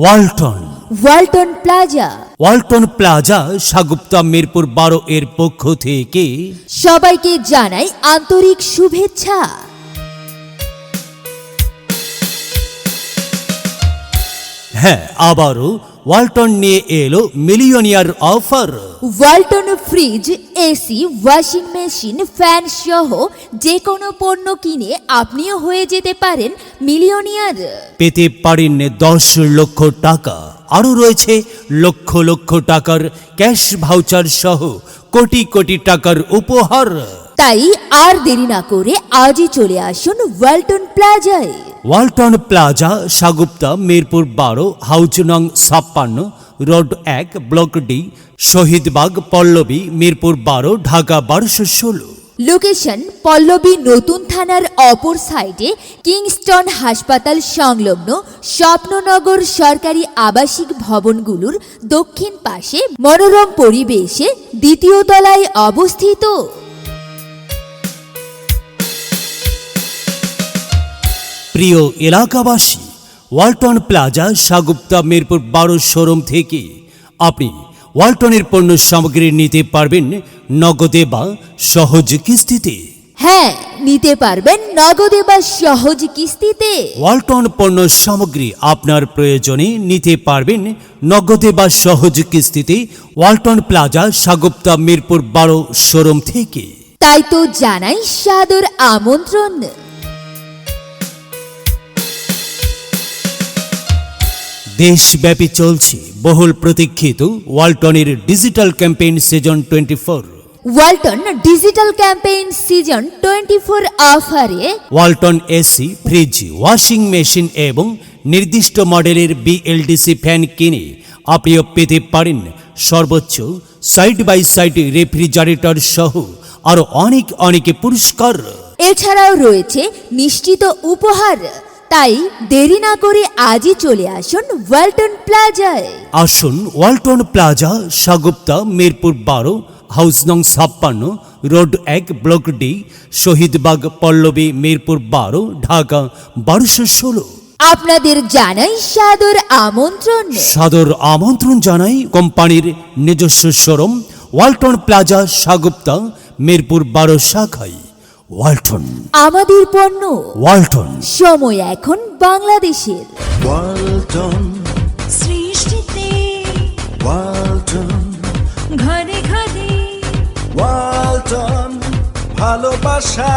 Walton Walton plaza. Walton plaza Sagufta Mirpur 12 এর পক্ষ থেকে সবাইকে জানাই আন্তরিক শুভেচ্ছা। হ্যাঁ, আবারও ওয়ালটন নিয়ে এলো millionaire offer. Walton fridge, AC, washing machine, fan সহ যে কোনো পণ্য কিনে আপনিও হয়ে যেতে পারেন মিলিয়নিয়ার। পেতে পারেন 10 লক্ষ টাকা, আরও রয়েছে লক্ষ লক্ষ টাকার ক্যাশ ভাউচার সহ কোটি কোটি টাকার উপহার। তাই আর দেরি না করে আজই চলে আসুন ওয়ালটন প্লাজায়। ওয়ালটন প্লাজা সাগুপ্তা মিরপুর 12, হাউজ নং 56, road 1, block D, Shahidbag, Pallabi, Mirpur 12, Dhaka 1216। Location Pallabi নতুন থানার অপর সাইডে কিংস্টন হাসপাতাল সংলগ্ন স্বপ্ননগর সরকারি আবাসিক ভবনগুলোর দক্ষিণ পাশে মনোরম পরিবেশে দ্বিতীয় তলায় অবস্থিত। প্রিয় এলাকাবাসী, ওয়ালটন প্লাজা সাগুপ্তা মিরপুর 12 শোরুম থেকে আপনি ওয়ালটনের পণ্য সামগ্রী নিতে পারবেন নগদে বা সহজ কিস্তিতে। হ্যাঁ, নিতে পারবেন নগদে বা সহজ কিস্তিতে। ওয়ালটন পণ্য সামগ্রী আপনার প্রয়োজনে নিতে পারবেন নগদে বা সহজ কিস্তিতে ওয়ালটন প্লাজা সাগুপ্তা মিরপুর 12 শোরুম থেকে। তাই তো জানাই সাদর আমন্ত্রণ। দেশব্যাপী চলছে বহুল প্রতীক্ষিত ওয়ালটনের digital campaign season 24। Walton digital campaign season 24 অফারে Walton AC, fridge, washing machine এবং নির্দিষ্ট মডেলের বিএলডিসি ফ্যান কিনে আপনিও পেতে পারেন সর্বোচ্চ সাইড বাই সাইড রেফ্রিজারেটর সহ আরও অনেক পুরস্কার। এছাড়াও রয়েছে নিশ্চিত উপহার। তাই দেরি না করে আজই চলে আসুন ওয়ালটন প্লাজায়। আসুন ওয়ালটন প্লাজা সাগুপ্তা মিরপুর 12, হাউস নং 56, road 1, block D, Shahidbag, Pallabi, Mirpur 12, Dhaka 1216। আপনাদের জানাই সাদর আমন্ত্রণ। সাদর আমন্ত্রণ জানাই কোম্পানির নিজস্ব শোরুম ওয়ালটন প্লাজা সাগুপ্তা মিরপুর 12 শাখায়। ওয়ালটন, আমাদের পণ্য ওয়ালটন। সময় এখন বাংলাদেশের। ওয়ালটন সৃষ্টিতে ওয়ালটন ঘরে ঘরে ওয়ালটন ভালোবাসা।